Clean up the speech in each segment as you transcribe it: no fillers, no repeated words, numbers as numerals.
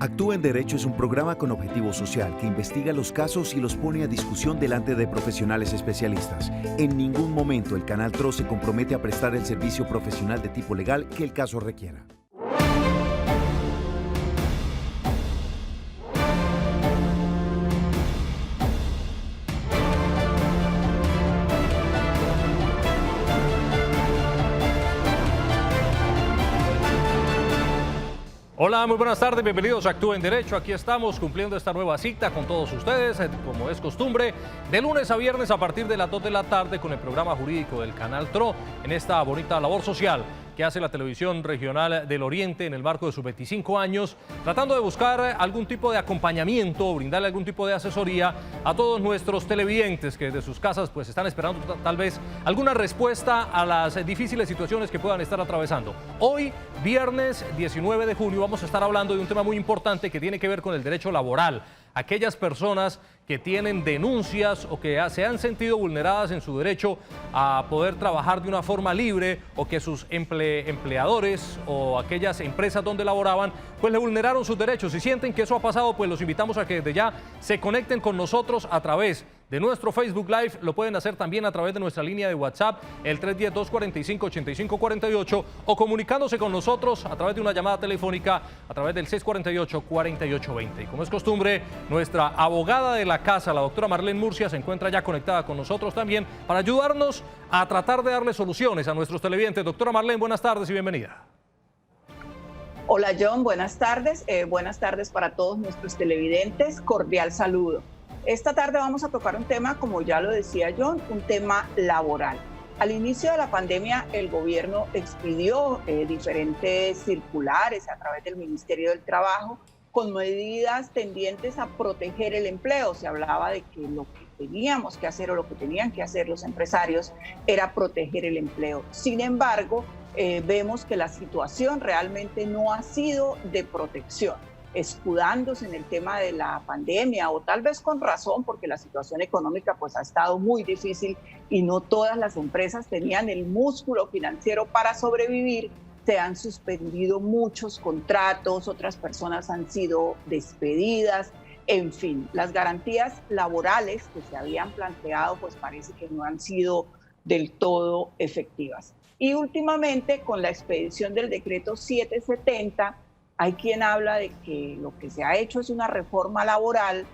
Actúa en Derecho es un programa con objetivo social que investiga los casos y los pone a discusión delante de profesionales especialistas. En ningún momento el Canal TRO se compromete a prestar el servicio profesional de tipo legal que el caso requiera. Hola, muy buenas tardes, bienvenidos a Actúa en Derecho. Aquí estamos cumpliendo esta nueva cita con todos ustedes, como es costumbre, de lunes a viernes a partir de las 2 de la tarde con el programa jurídico del Canal TRO en esta bonita labor social que hace la televisión regional del Oriente en el marco de sus 25 años, tratando de buscar algún tipo de acompañamiento o brindarle algún tipo de asesoría a todos nuestros televidentes que desde sus casas pues están esperando tal vez alguna respuesta a las difíciles situaciones que puedan estar atravesando. Hoy, viernes 19 de junio, vamos a estar hablando de un tema muy importante que tiene que ver con el derecho laboral. Aquellas personas que tienen denuncias o que se han sentido vulneradas en su derecho a poder trabajar de una forma libre o que sus empleadores o aquellas empresas donde laboraban pues le vulneraron sus derechos. Si sienten que eso ha pasado, pues los invitamos a que desde ya se conecten con nosotros a través de nuestro Facebook Live. Lo pueden hacer también a través de nuestra línea de WhatsApp, el 310-245-8548, o comunicándose con nosotros a través de una llamada telefónica a través del 648-4820. Y como es costumbre, nuestra abogada de la casa, la doctora Marlene Murcia, se encuentra ya conectada con nosotros también para ayudarnos a tratar de darle soluciones a nuestros televidentes. Doctora Marlene, buenas tardes y bienvenida. Hola John, buenas tardes para todos nuestros televidentes, cordial saludo. Esta tarde vamos a tocar un tema, como ya lo decía John, un tema laboral. Al inicio de la pandemia, el gobierno expidió diferentes circulares a través del Ministerio del Trabajo con medidas tendientes a proteger el empleo. Se hablaba de que lo que teníamos que hacer o lo que tenían que hacer los empresarios era proteger el empleo. Sin embargo, vemos que la situación realmente no ha sido de protección, escudándose en el tema de la pandemia, o tal vez con razón, porque la situación económica pues ha estado muy difícil y no todas las empresas tenían el músculo financiero para sobrevivir. Se han suspendido muchos contratos, otras personas han sido despedidas, en fin, las garantías laborales que se habían planteado pues parece que no han sido del todo efectivas. Y últimamente, con la expedición del decreto 770, hay quien habla de que lo que se ha hecho es una reforma laboral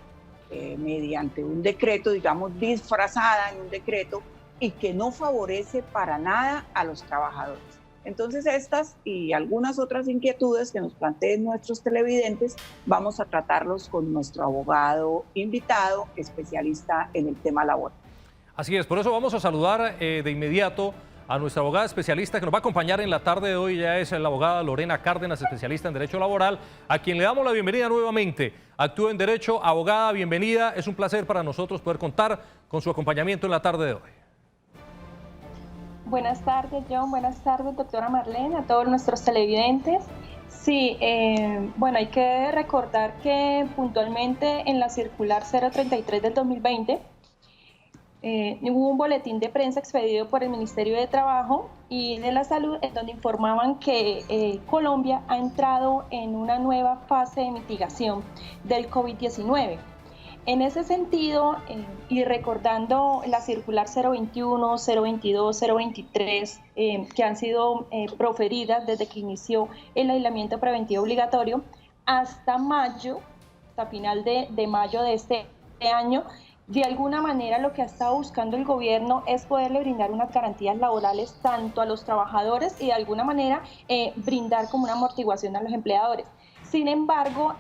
mediante un decreto, digamos, disfrazada en un decreto, y que no favorece para nada a los trabajadores. Entonces, estas y algunas otras inquietudes que nos planteen nuestros televidentes, vamos a tratarlos con nuestro abogado invitado, especialista en el tema laboral. Así es, por eso vamos a saludar de inmediato a nuestra abogada especialista que nos va a acompañar en la tarde de hoy. Ya es la abogada Lorena Cárdenas, especialista en Derecho Laboral, a quien le damos la bienvenida nuevamente. Actúa en Derecho. Abogada, bienvenida. Es un placer para nosotros poder contar con su acompañamiento en la tarde de hoy. Buenas tardes, John. Buenas tardes, doctora Marlene, a todos nuestros televidentes. Sí, bueno, hay que recordar que puntualmente en la circular 033 del 2020, hubo un boletín de prensa expedido por el Ministerio de Trabajo y de la Salud, en donde informaban que Colombia ha entrado en una nueva fase de mitigación del COVID-19. En ese sentido, y recordando la circular 021, 022, 023, que han sido proferidas desde que inició el aislamiento preventivo obligatorio, hasta mayo, hasta final de mayo de este año, de alguna manera lo que ha estado buscando el gobierno es poderle brindar unas garantías laborales tanto a los trabajadores y de alguna manera brindar como una amortiguación a los empleadores. Sin embargo,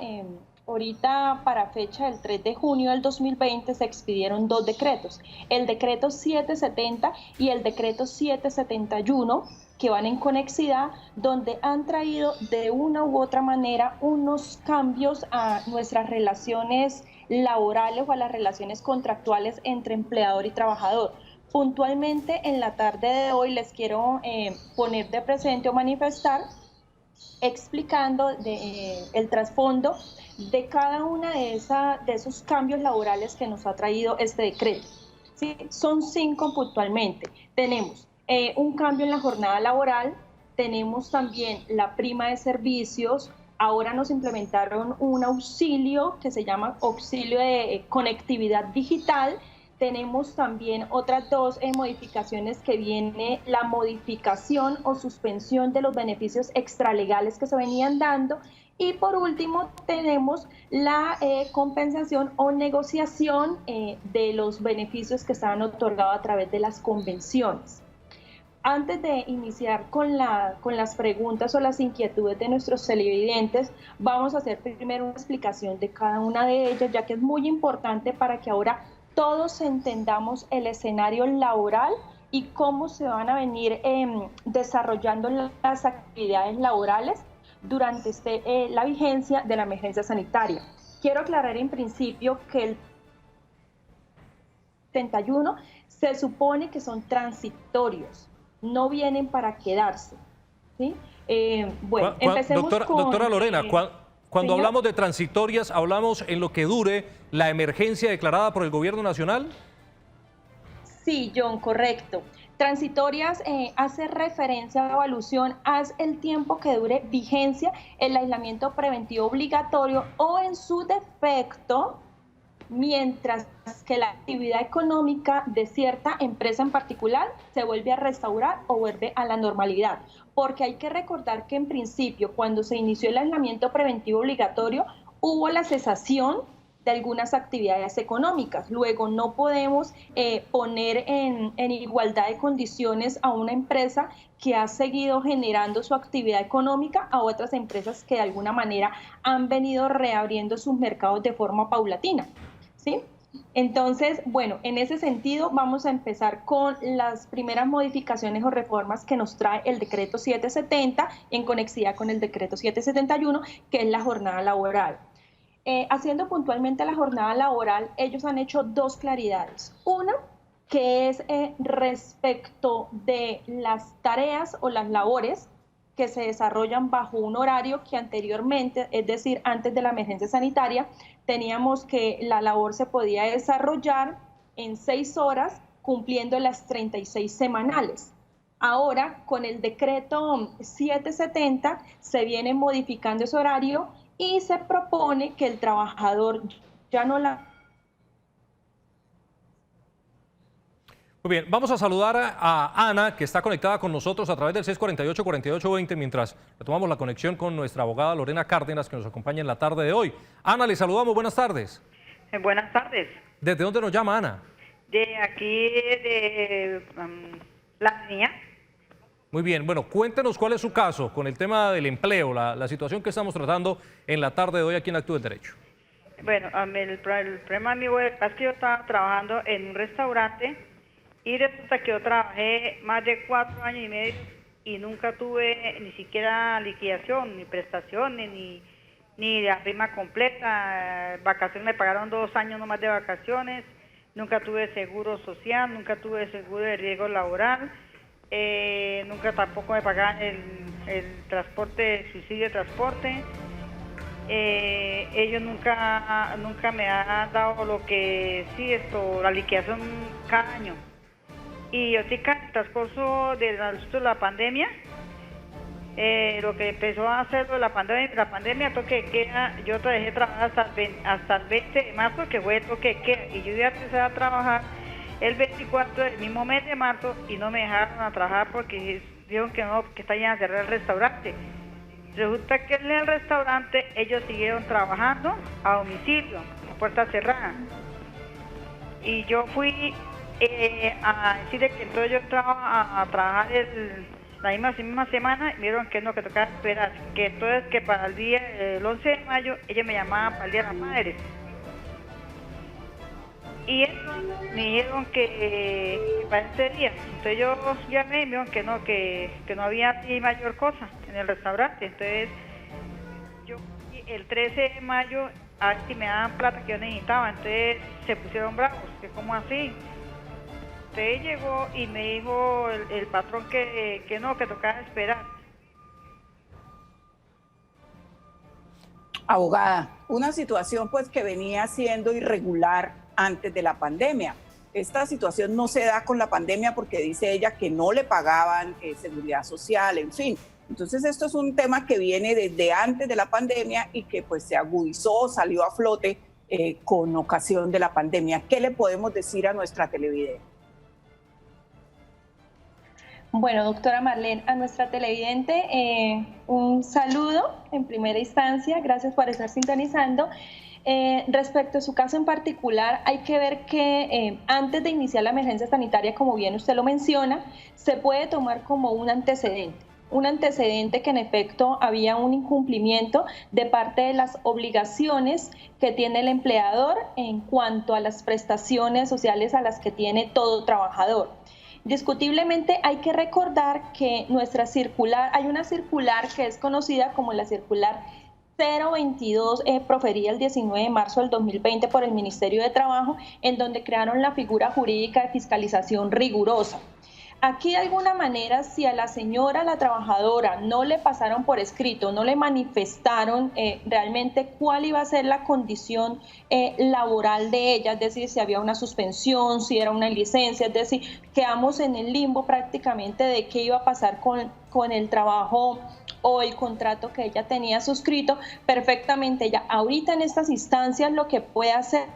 ahorita para fecha del 3 de junio del 2020 se expidieron dos decretos, el decreto 770 y el decreto 771, que van en conexidad, donde han traído de una u otra manera unos cambios a nuestras relaciones laborales o a las relaciones contractuales entre empleador y trabajador. Puntualmente en la tarde de hoy les quiero poner de presente o manifestar explicando el trasfondo de cada una de esos cambios laborales que nos ha traído este decreto. ¿Sí? Son 5 puntualmente. Tenemos un cambio en la jornada laboral, tenemos también la prima de servicios, Ahora nos implementaron un auxilio que se llama auxilio de conectividad digital. Tenemos también otras dos modificaciones que viene la modificación o suspensión de los beneficios extralegales que se venían dando. Y por último tenemos la compensación o negociación de los beneficios que estaban otorgados a través de las convenciones. Antes de iniciar con las preguntas o las inquietudes de nuestros televidentes, vamos a hacer primero una explicación de cada una de ellas, ya que es muy importante para que ahora todos entendamos el escenario laboral y cómo se van a venir desarrollando las actividades laborales durante la vigencia de la emergencia sanitaria. Quiero aclarar en principio que el 71 se supone que son transitorios, no vienen para quedarse, ¿sí? Bueno, empecemos doctora Lorena, cuando señor, hablamos de transitorias, ¿hablamos en lo que dure la emergencia declarada por el gobierno nacional? Sí, John, correcto. Transitorias hace referencia a la evaluación, haz el tiempo que dure vigencia el aislamiento preventivo obligatorio o en su defecto, mientras que la actividad económica de cierta empresa en particular se vuelve a restaurar o vuelve a la normalidad. Porque hay que recordar que en principio, cuando se inició el aislamiento preventivo obligatorio, hubo la cesación de algunas actividades económicas. Luego no podemos poner en igualdad de condiciones a una empresa que ha seguido generando su actividad económica a otras empresas que de alguna manera han venido reabriendo sus mercados de forma paulatina, ¿sí? Entonces, bueno, en ese sentido vamos a empezar con las primeras modificaciones o reformas que nos trae el decreto 770 en conexidad con el decreto 771, que es la jornada laboral. Haciendo puntualmente la jornada laboral, ellos han hecho dos claridades. Una, que es respecto de las tareas o las labores que se desarrollan bajo un horario que anteriormente, es decir, antes de la emergencia sanitaria, teníamos que la labor se podía desarrollar en 6 horas, cumpliendo las 36 semanales. Ahora, con el decreto 770, se viene modificando ese horario y se propone que el trabajador ya no la... Muy bien, vamos a saludar a Ana, que está conectada con nosotros a través del 648-4820, mientras retomamos la conexión con nuestra abogada Lorena Cárdenas, que nos acompaña en la tarde de hoy. Ana, le saludamos, buenas tardes. Buenas tardes. ¿Desde dónde nos llama, Ana? De aquí, de La Niña. Muy bien, bueno, cuéntenos cuál es su caso con el tema del empleo, la situación que estamos tratando en la tarde de hoy aquí en Actúe el Derecho. Bueno, el problema mío es que yo estaba trabajando en un restaurante y resulta que yo trabajé más de 4 años y medio y nunca tuve ni siquiera liquidación, ni prestaciones, ni la prima completa. Vacaciones me pagaron 2 años nomás de vacaciones, nunca tuve seguro social, nunca tuve seguro de riesgo laboral. Nunca tampoco me pagaban el transporte, subsidio de transporte. Ellos nunca me han dado lo que sí, la liquidación cada año. Y ahorita en el transcurso de la pandemia, lo que empezó a hacer la pandemia toque de queda, yo dejé trabajar hasta el 20 de marzo, que fue el toque de queda, y yo ya empecé a trabajar el 24 del mismo mes de marzo y no me dejaron a trabajar porque dijeron que no, que estaban a cerrar el restaurante. Resulta que en el restaurante ellos siguieron trabajando a domicilio, a puerta cerrada. Y yo fui a decirle que entonces yo entraba a trabajar la misma semana y me dijeron que no, que tocaba esperar, que entonces que para el día, el 11 de mayo, ellos me llamaban para el Día de las Madres. Y eso me dijeron que para ese día. Entonces yo llamé y me dijeron que no había así mayor cosa en el restaurante. Entonces yo el 13 de mayo a ver si me daban plata que yo necesitaba. Entonces se pusieron bravos, que como así. Entonces llegó y me dijo el patrón que no, que tocaba esperar. Abogada, una situación pues que venía siendo irregular antes de la pandemia. Esta situación no se da con la pandemia porque dice ella que no le pagaban seguridad social, en fin. Entonces esto es un tema que viene desde antes de la pandemia y que pues se agudizó, salió a flote con ocasión de la pandemia. ¿Qué le podemos decir a nuestra televidente? Bueno, doctora Marlene, a nuestra televidente un saludo en primera instancia, gracias por estar sintonizando. Respecto a su caso en particular, hay que ver que antes de iniciar la emergencia sanitaria, como bien usted lo menciona, se puede tomar como un antecedente que en efecto había un incumplimiento de parte de las obligaciones que tiene el empleador en cuanto a las prestaciones sociales a las que tiene todo trabajador. Discutiblemente hay que recordar que nuestra circular, hay una circular que es conocida como la circular 022, proferida el 19 de marzo del 2020 por el Ministerio de Trabajo, en donde crearon la figura jurídica de fiscalización rigurosa. Aquí de alguna manera, si a la señora, la trabajadora, no le pasaron por escrito, no le manifestaron realmente cuál iba a ser la condición laboral de ella, es decir, si había una suspensión, si era una licencia, es decir, quedamos en el limbo prácticamente de qué iba a pasar con el trabajo o el contrato que ella tenía suscrito. Perfectamente ella ahorita en estas instancias lo que puede hacer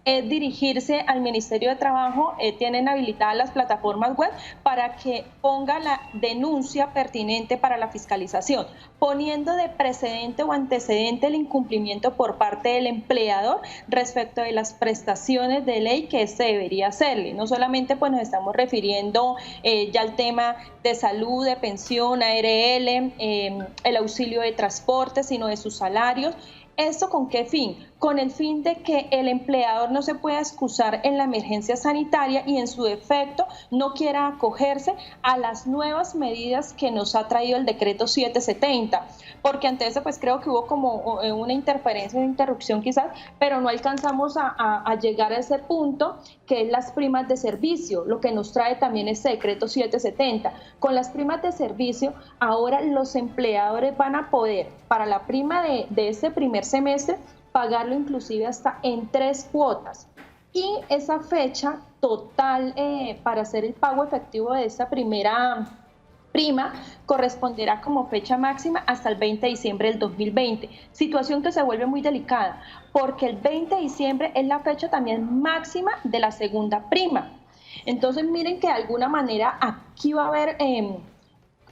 es dirigirse al Ministerio de Trabajo, tienen habilitadas las plataformas web para que ponga la denuncia pertinente para la fiscalización, poniendo de precedente o antecedente el incumplimiento por parte del empleador respecto de las prestaciones de ley que se debería hacerle. No solamente pues nos estamos refiriendo ya al tema de salud, de pensión, ARL, el auxilio de transporte, sino de sus salarios. ¿Esto con qué fin? Con el fin de que el empleador no se pueda excusar en la emergencia sanitaria y en su defecto no quiera acogerse a las nuevas medidas que nos ha traído el decreto 770, porque ante eso pues creo que hubo como una interferencia, una interrupción quizás, pero no alcanzamos a llegar a ese punto que es las primas de servicio, lo que nos trae también este decreto 770. Con las primas de servicio, ahora los empleadores van a poder, para la prima de este primer semestre, pagarlo inclusive hasta en 3 cuotas. Y esa fecha total para hacer el pago efectivo de esta primera prima corresponderá como fecha máxima hasta el 20 de diciembre del 2020. Situación que se vuelve muy delicada porque el 20 de diciembre es la fecha también máxima de la segunda prima. Entonces miren que de alguna manera aquí va a haber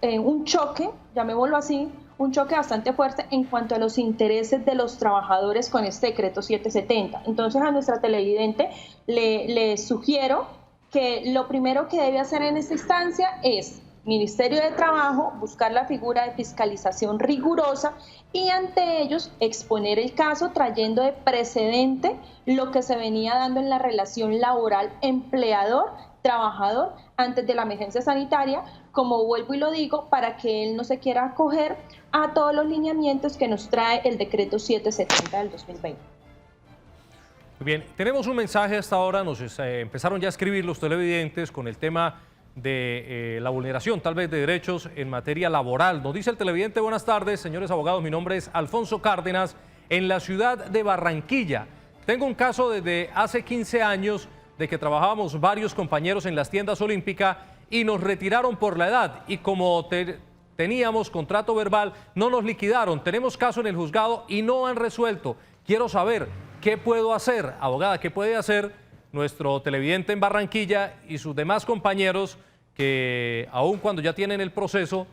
un choque, llamémoslo así, un choque bastante fuerte en cuanto a los intereses de los trabajadores con este decreto 770. Entonces a nuestra televidente le sugiero que lo primero que debe hacer en esta instancia es Ministerio de Trabajo, buscar la figura de fiscalización rigurosa y ante ellos exponer el caso trayendo de precedente lo que se venía dando en la relación laboral empleador-trabajador antes de la emergencia sanitaria, como vuelvo y lo digo, para que él no se quiera acoger a todos los lineamientos que nos trae el decreto 770 del 2020. Muy bien, tenemos un mensaje hasta ahora, nos empezaron ya a escribir los televidentes con el tema de la vulneración tal vez de derechos en materia laboral. Nos dice el televidente: buenas tardes, señores abogados, mi nombre es Alfonso Cárdenas, en la ciudad de Barranquilla. Tengo un caso desde hace 15 años de que trabajábamos varios compañeros en las tiendas olímpicas y nos retiraron por la edad y como teníamos contrato verbal no nos liquidaron. Tenemos caso en el juzgado y no han resuelto. Quiero saber qué puedo hacer, abogada, qué puede hacer nuestro televidente en Barranquilla y sus demás compañeros que aun cuando ya tienen el proceso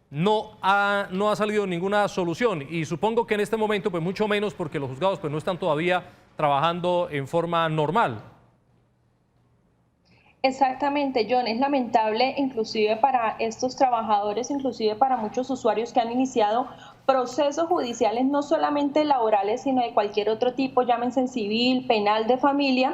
no ha salido ninguna solución, y supongo que en este momento pues mucho menos porque los juzgados pues no están todavía trabajando en forma normal. Exactamente, John, es lamentable inclusive para estos trabajadores, inclusive para muchos usuarios que han iniciado procesos judiciales no solamente laborales, sino de cualquier otro tipo, llámense civil, penal, de familia,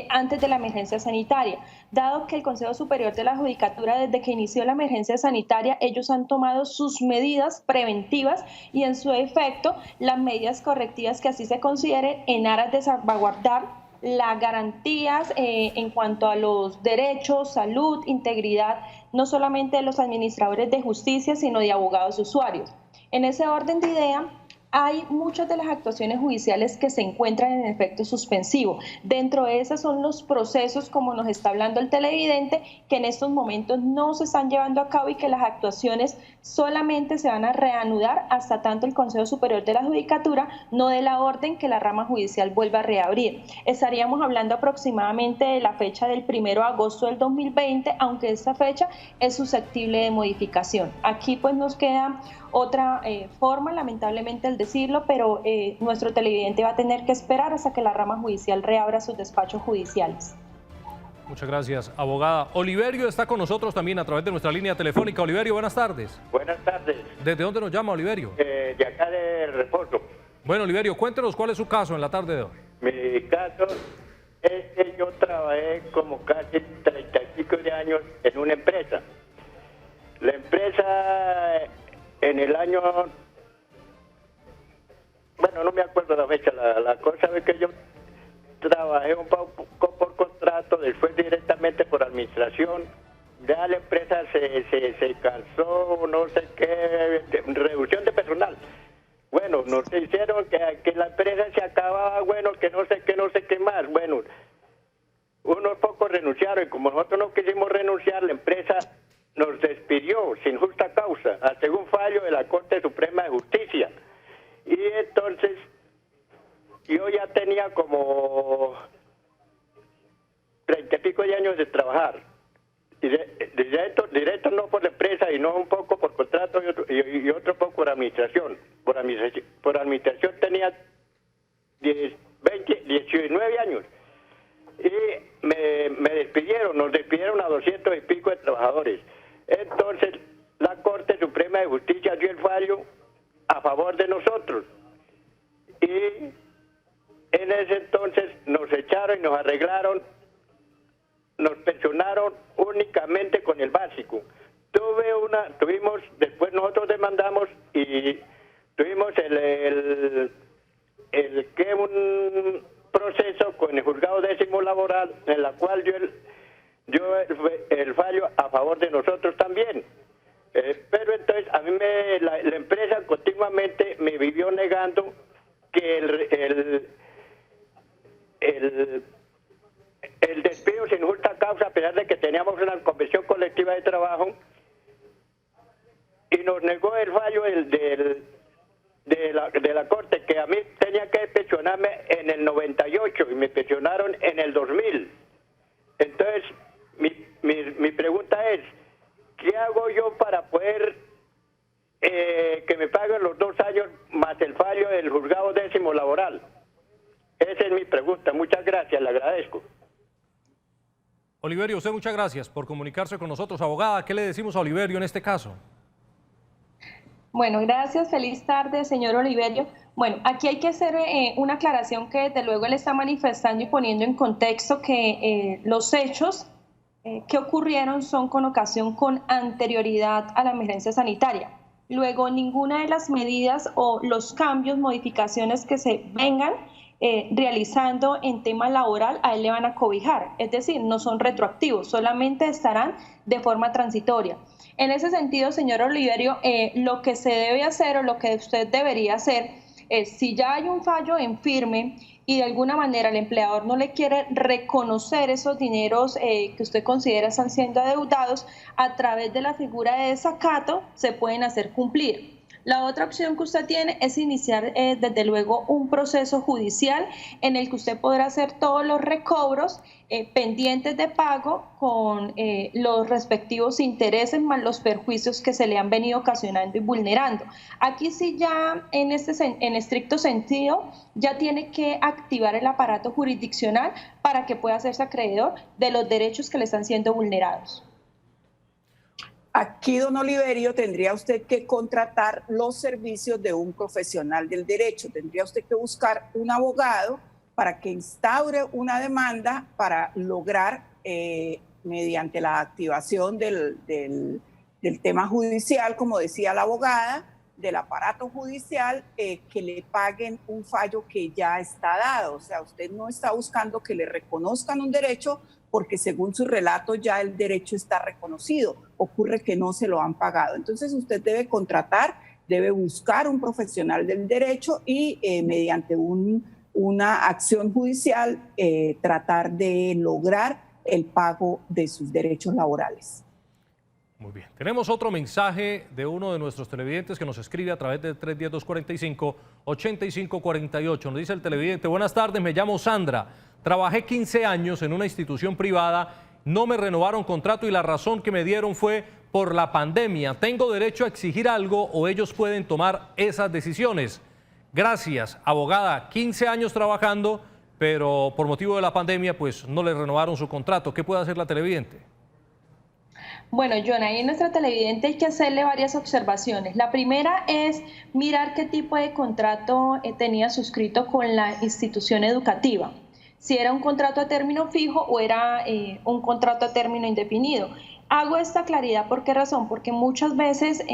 antes de la emergencia sanitaria. Dado que el Consejo Superior de la Judicatura, desde que inició la emergencia sanitaria, ellos han tomado sus medidas preventivas y en su efecto las medidas correctivas que así se consideren en aras de salvaguardar las garantías en cuanto a los derechos, salud, integridad, no solamente de los administradores de justicia, sino de abogados y usuarios. En ese orden de idea, hay muchas de las actuaciones judiciales que se encuentran en efecto suspensivo. Dentro de esas son los procesos, como nos está hablando el televidente, que en estos momentos no se están llevando a cabo y que las actuaciones solamente se van a reanudar hasta tanto el Consejo Superior de la Judicatura no dé la orden que la rama judicial vuelva a reabrir. Estaríamos hablando aproximadamente de la fecha del 1 de agosto del 2020, aunque esta fecha es susceptible de modificación. Aquí pues nos queda otra forma, lamentablemente al decirlo, pero nuestro televidente va a tener que esperar hasta que la rama judicial reabra sus despachos judiciales. Muchas gracias, abogada. Oliverio está con nosotros también a través de nuestra línea telefónica. Oliverio, buenas tardes. Buenas tardes. ¿Desde dónde nos llama, Oliverio? De acá de Reposo. Bueno, Oliverio, cuéntenos cuál es su caso en la tarde de hoy. Mi caso es que yo trabajé como casi 35 de años en una empresa. La empresa en el año, bueno, no me acuerdo la fecha, la cosa es que yo trabajé un poco por contrato, después directamente por administración. Ya la empresa se cansó, no sé qué, reducción de personal. Bueno, nos hicieron que la empresa se acababa, bueno, que no sé qué más. Bueno, unos pocos renunciaron y como nosotros no quisimos renunciar, la empresa nos despidió sin justa causa, según fallo de la Corte Suprema de Justicia. Y entonces yo ya tenía como 30 y pico de años de trabajar. Directo no por la empresa, y no un poco por contrato y otro poco por administración. Por administración tenía 19 años. Y me despidieron, nos despidieron a 200 y pico de trabajadores. Entonces, la Corte Suprema de Justicia dio el fallo a favor de nosotros. Y en ese entonces nos echaron y nos arreglaron, nos pensionaron únicamente con el básico. Después nosotros demandamos y tuvimos un proceso con el juzgado décimo laboral, en la cual dio el fallo a favor de nosotros también. Pero entonces a mí la empresa continuamente me vivió negando que el despido sin justa causa, a pesar de que teníamos una convención colectiva de trabajo, y nos negó el fallo de la Corte, que a mí tenía que pensionarme en el 98 y me pensionaron en el 2000. Entonces, mi pregunta es, ¿qué hago yo para poder que me paguen los 2 años más el fallo del juzgado décimo laboral? Esa es mi pregunta. Muchas gracias, le agradezco. Oliverio, usted muchas gracias por comunicarse con nosotros. Abogada, ¿qué le decimos a Oliverio en este caso? Bueno, gracias. Feliz tarde, señor Oliverio. Bueno, aquí hay que hacer una aclaración que desde luego él está manifestando y poniendo en contexto que los hechos que ocurrieron son con anterioridad a la emergencia sanitaria. Luego, ninguna de las medidas o los cambios, modificaciones que se vengan realizando en tema laboral a él le van a cobijar, es decir, no son retroactivos, solamente estarán de forma transitoria. En ese sentido, señor Oliverio, lo que se debe hacer o lo que usted debería hacer es, si ya hay un fallo en firme y de alguna manera el empleador no le quiere reconocer esos dineros que usted considera están siendo adeudados, a través de la figura de desacato se pueden hacer cumplir. La otra opción que usted tiene es iniciar desde luego un proceso judicial en el que usted podrá hacer todos los recobros pendientes de pago con los respectivos intereses más los perjuicios que se le han venido ocasionando y vulnerando. Aquí sí ya en estricto sentido ya tiene que activar el aparato jurisdiccional para que pueda hacerse acreedor de los derechos que le están siendo vulnerados. Aquí, don Oliverio, tendría usted que contratar los servicios de un profesional del derecho. Tendría usted que buscar un abogado para que instaure una demanda para lograr, mediante la activación del tema judicial, como decía la abogada, del aparato judicial, que le paguen un fallo que ya está dado. O sea, usted no está buscando que le reconozcan un derecho, porque según su relato ya el derecho está reconocido. Ocurre que no se lo han pagado. Entonces usted debe contratar debe buscar un profesional del derecho y mediante una acción judicial tratar de lograr el pago de sus derechos laborales. Muy bien. Tenemos otro mensaje de uno de nuestros televidentes que nos escribe a través de 310-245-8548. Nos dice el televidente: buenas tardes, me llamo Sandra. Trabajé 15 años en una institución privada, no me renovaron contrato y la razón que me dieron fue por la pandemia. ¿Tengo derecho a exigir algo o ellos pueden tomar esas decisiones? Gracias, abogada. 15 años trabajando, pero por motivo de la pandemia pues no le renovaron su contrato. ¿Qué puede hacer la televidente? Bueno, John, ahí en nuestra televidente hay que hacerle varias observaciones. La primera es mirar qué tipo de contrato tenía suscrito con la institución educativa. Si era un contrato a término fijo o era un contrato a término indefinido. Hago esta claridad, ¿por qué razón? Porque muchas veces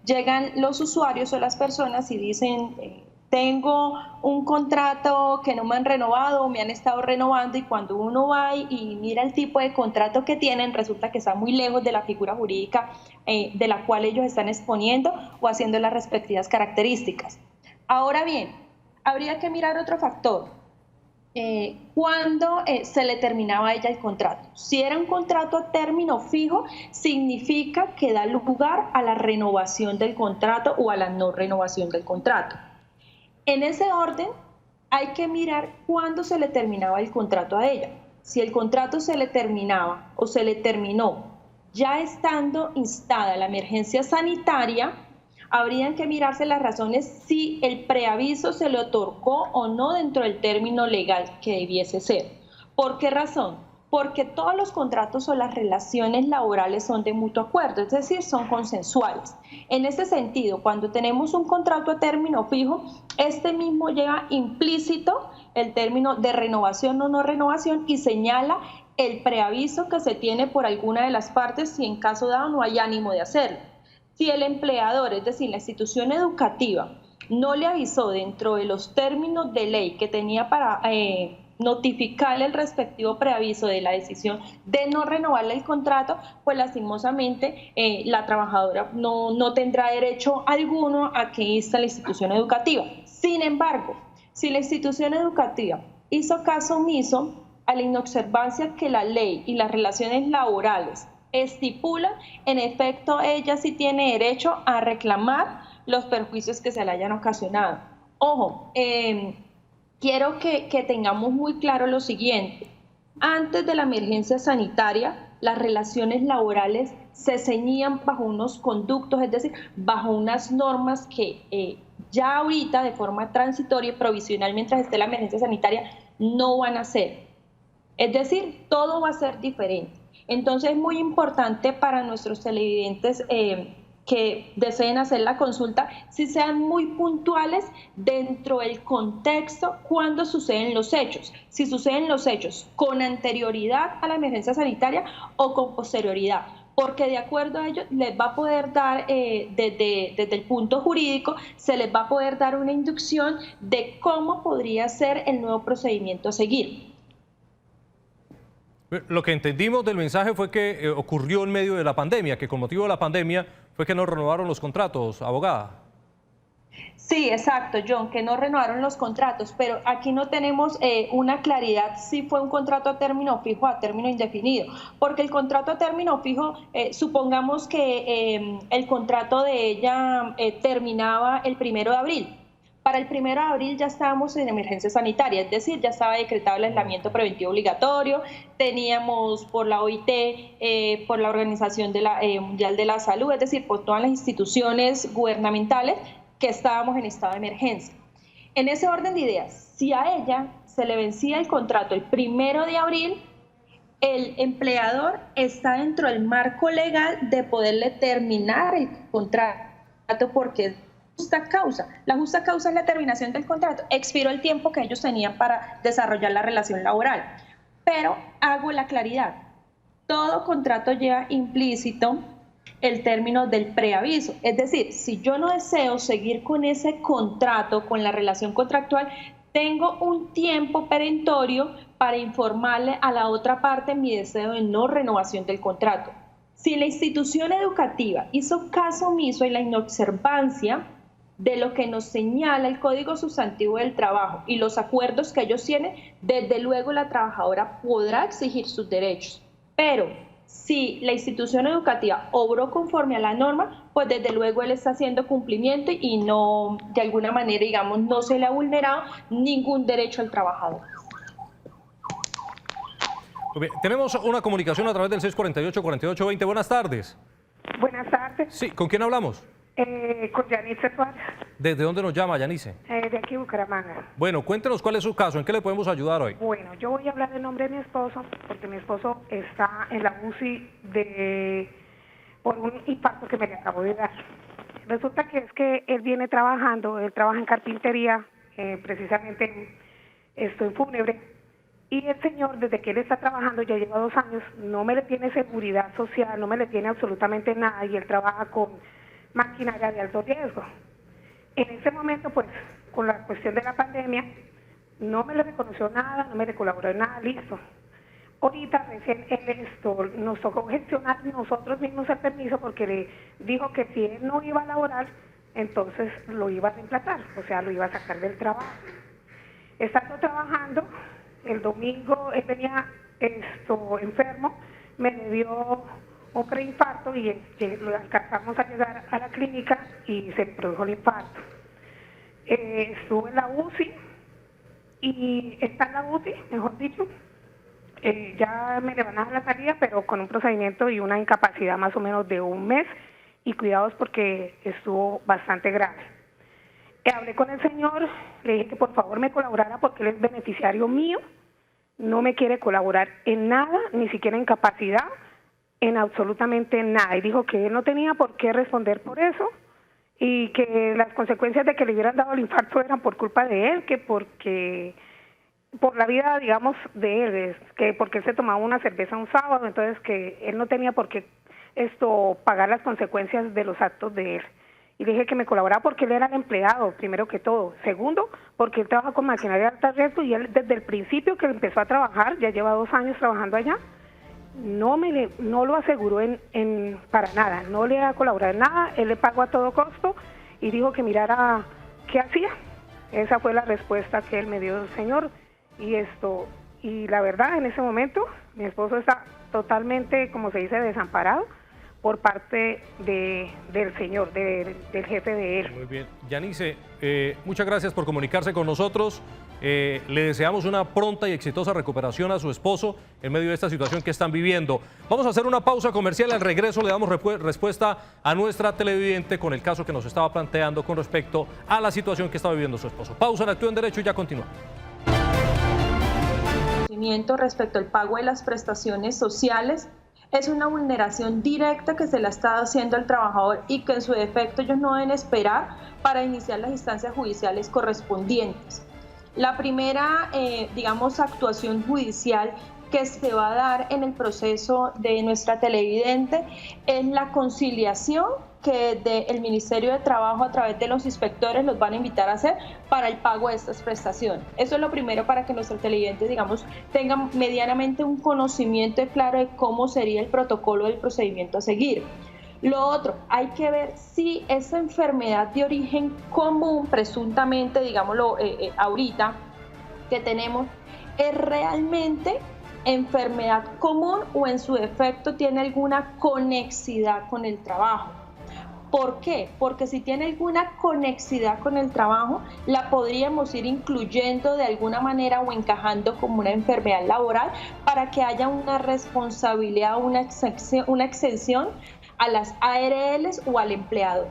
llegan los usuarios o las personas y dicen... tengo un contrato que no me han renovado o me han estado renovando, y cuando uno va y mira el tipo de contrato que tienen, resulta que está muy lejos de la figura jurídica de la cual ellos están exponiendo o haciendo las respectivas características. Ahora bien, habría que mirar otro factor. ¿Cuándo se le terminaba a ella el contrato? Si era un contrato a término fijo, significa que da lugar a la renovación del contrato o a la no renovación del contrato. En ese orden, hay que mirar cuándo se le terminaba el contrato a ella. Si el contrato se le terminaba o se le terminó ya estando instada la emergencia sanitaria, habrían que mirarse las razones si el preaviso se le otorgó o no dentro del término legal que debiese ser. ¿Por qué razón? Porque todos los contratos o las relaciones laborales son de mutuo acuerdo, es decir, son consensuales. En ese sentido, cuando tenemos un contrato a término fijo, este mismo lleva implícito el término de renovación o no renovación y señala el preaviso que se tiene por alguna de las partes si en caso dado no hay ánimo de hacerlo. Si el empleador, es decir, la institución educativa, no le avisó dentro de los términos de ley que tenía para notificarle el respectivo preaviso de la decisión de no renovarle el contrato, pues lastimosamente la trabajadora no tendrá derecho alguno a que inste la institución educativa. Sin embargo, si la institución educativa hizo caso omiso a la inobservancia que la ley y las relaciones laborales estipulan, en efecto ella sí tiene derecho a reclamar los perjuicios que se le hayan ocasionado. Ojo, quiero que tengamos muy claro lo siguiente: antes de la emergencia sanitaria, las relaciones laborales se ceñían bajo unos conductos, es decir, bajo unas normas que ya ahorita de forma transitoria y provisional, mientras esté la emergencia sanitaria, no van a ser. Es decir, todo va a ser diferente. Entonces es muy importante para nuestros televidentes que deseen hacer la consulta, si sean muy puntuales dentro del contexto cuando suceden los hechos. Si suceden los hechos con anterioridad a la emergencia sanitaria o con posterioridad, porque de acuerdo a ello les va a poder dar, desde el punto jurídico, se les va a poder dar una inducción de cómo podría ser el nuevo procedimiento a seguir. Lo que entendimos del mensaje fue que ocurrió en medio de la pandemia, que con motivo de la pandemia fue que no renovaron los contratos, abogada. Sí, exacto, John, que no renovaron los contratos, pero aquí no tenemos una claridad si fue un contrato a término fijo o a término indefinido, porque el contrato a término fijo, supongamos que el contrato de ella terminaba el 1 de abril. Para el 1 de abril ya estábamos en emergencia sanitaria, es decir, ya estaba decretado el aislamiento preventivo obligatorio, teníamos por la OIT, por la Organización Mundial de la Salud, es decir, por todas las instituciones gubernamentales que estábamos en estado de emergencia. En ese orden de ideas, si a ella se le vencía el contrato el 1 de abril, el empleador está dentro del marco legal de poderle terminar el contrato porque justa causa. La justa causa es la terminación del contrato. Expiró el tiempo que ellos tenían para desarrollar la relación laboral. Pero hago la claridad. Todo contrato lleva implícito el término del preaviso. Es decir, si yo no deseo seguir con ese contrato, con la relación contractual, tengo un tiempo perentorio para informarle a la otra parte mi deseo de no renovación del contrato. Si la institución educativa hizo caso omiso en la inobservancia de lo que nos señala el Código Sustantivo del Trabajo y los acuerdos que ellos tienen, desde luego la trabajadora podrá exigir sus derechos. Pero si la institución educativa obró conforme a la norma, pues desde luego él está haciendo cumplimiento y no, de alguna manera, digamos, no se le ha vulnerado ningún derecho al trabajador. Muy bien. Tenemos una comunicación a través del 648-4820. Buenas tardes. Buenas tardes. Sí, ¿con quién hablamos? Con Yanice Suárez. ¿Desde dónde nos llama, Yanice? De aquí, Bucaramanga. Bueno, cuéntenos cuál es su caso, ¿en qué le podemos ayudar hoy? Bueno, yo voy a hablar en nombre de mi esposo, porque mi esposo está en la UCI por un infarto que me le acabo de dar. Resulta que es que él viene trabajando, él trabaja en carpintería, precisamente estoy fúnebre, y el señor, desde que él está trabajando, ya lleva 2 años, no me le tiene seguridad social, no me le tiene absolutamente nada, y él trabaja con maquinaria de alto riesgo. En ese momento, pues, con la cuestión de la pandemia, no me le reconoció nada, no me le colaboró en nada, listo. Ahorita recién nos tocó gestionar nosotros mismos el permiso porque le dijo que si él no iba a laborar, entonces lo iba a reemplazar, o sea, lo iba a sacar del trabajo. Estando trabajando, el domingo él venía enfermo, me le dio un preinfarto y lo alcanzamos a llegar a la clínica y se produjo el infarto. Estuvo en la UCI y está en la UCI, mejor dicho. Ya me le van a dar la salida, pero con un procedimiento y una incapacidad más o menos de 1 mes y cuidados porque estuvo bastante grave. Hablé con el señor, le dije que por favor me colaborara porque él es beneficiario mío, no me quiere colaborar en nada, ni siquiera en capacidad, en absolutamente nada. Y dijo que él no tenía por qué responder por eso y que las consecuencias de que le hubieran dado el infarto eran por culpa de él, que por la vida, digamos, de él, que porque él se tomaba una cerveza un sábado, entonces que él no tenía por qué pagar las consecuencias de los actos de él. Y dije que me colaboraba porque él era el empleado, primero que todo. Segundo, porque él trabaja con maquinaria de alto riesgo y él desde el principio que empezó a trabajar, ya lleva 2 años trabajando allá, no lo aseguró para nada, no le ha colaborado en nada, él le pagó a todo costo y dijo que mirara qué hacía. Esa fue la respuesta que él me dio el señor. Y la verdad, en ese momento, mi esposo está totalmente, como se dice, desamparado por parte del señor, del jefe de él. Muy bien. Yanice, muchas gracias por comunicarse con nosotros. Le deseamos una pronta y exitosa recuperación a su esposo en medio de esta situación que están viviendo. Vamos a hacer una pausa comercial. Al regreso le damos respuesta a nuestra televidente con el caso que nos estaba planteando con respecto a la situación que está viviendo su esposo. Pausa en Actúa en Derecho y ya continúa. Respecto al pago de las prestaciones sociales es una vulneración directa que se le ha estado haciendo al trabajador y que en su defecto ellos no deben esperar para iniciar las instancias judiciales correspondientes. La primera, actuación judicial que se va a dar en el proceso de nuestra televidente es la conciliación que el Ministerio de Trabajo a través de los inspectores los van a invitar a hacer para el pago de estas prestaciones. Eso es lo primero para que nuestros televidentes, tengan medianamente un conocimiento claro de cómo sería el protocolo del procedimiento a seguir. Lo otro, hay que ver si esa enfermedad de origen común, presuntamente, ahorita que tenemos, es realmente enfermedad común o en su defecto tiene alguna conexidad con el trabajo. ¿Por qué? Porque si tiene alguna conexidad con el trabajo, la podríamos ir incluyendo de alguna manera o encajando como una enfermedad laboral para que haya una responsabilidad o una exención a las ARLs o al empleador.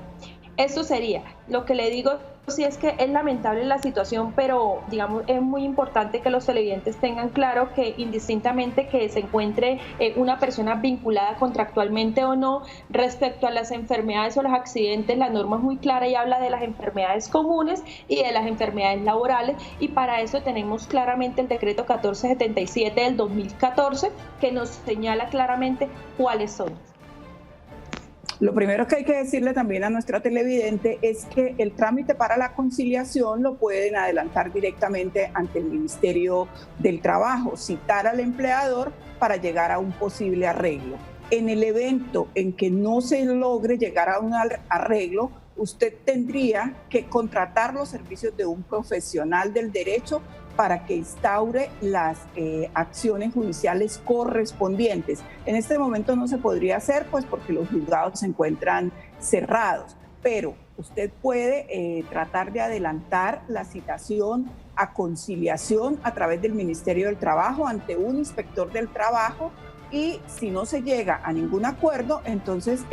Esto sería lo que le digo. Sí, es que es lamentable la situación, pero es muy importante que los televidentes tengan claro que indistintamente que se encuentre una persona vinculada contractualmente o no, respecto a las enfermedades o los accidentes, la norma es muy clara y habla de las enfermedades comunes y de las enfermedades laborales, y para eso tenemos claramente el decreto 1477 del 2014 que nos señala claramente cuáles son. Lo primero que hay que decirle también a nuestra televidente es que el trámite para la conciliación lo pueden adelantar directamente ante el Ministerio del Trabajo, citar al empleador para llegar a un posible arreglo. En el evento en que no se logre llegar a un arreglo, usted tendría que contratar los servicios de un profesional del derecho para que instaure las acciones judiciales correspondientes. En este momento no se podría hacer, pues porque los juzgados se encuentran cerrados, pero usted puede tratar de adelantar la citación a conciliación a través del Ministerio del Trabajo ante un inspector del trabajo, y si no se llega a ningún acuerdo, entonces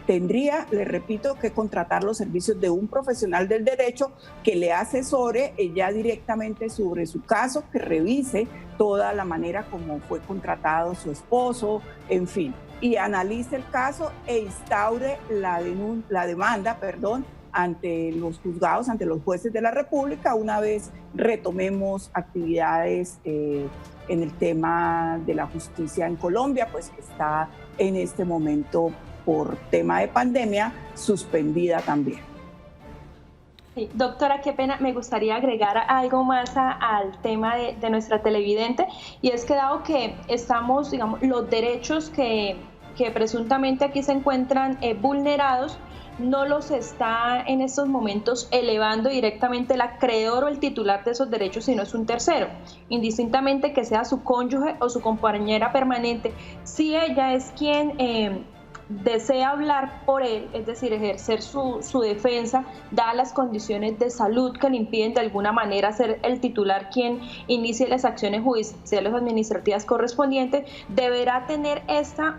tendría, le repito, que contratar los servicios de un profesional del derecho que le asesore ya directamente sobre su caso, que revise toda la manera como fue contratado su esposo, en fin, y analice el caso e instaure la demanda, ante los juzgados, ante los jueces de la República, una vez retomemos actividades en el tema de la justicia en Colombia, pues que está en este momento por tema de pandemia suspendida también. Sí, doctora, qué pena, me gustaría agregar algo más al tema de nuestra televidente, y es que dado que estamos, digamos, los derechos que presuntamente aquí se encuentran vulnerados, no los está en estos momentos elevando directamente el acreedor o el titular de esos derechos, sino es un tercero, indistintamente que sea su cónyuge o su compañera permanente. Si ella es quien desea hablar por él, es decir, ejercer su defensa, dadas las condiciones de salud que le impiden de alguna manera ser el titular quien inicie las acciones judiciales o administrativas correspondientes, deberá tener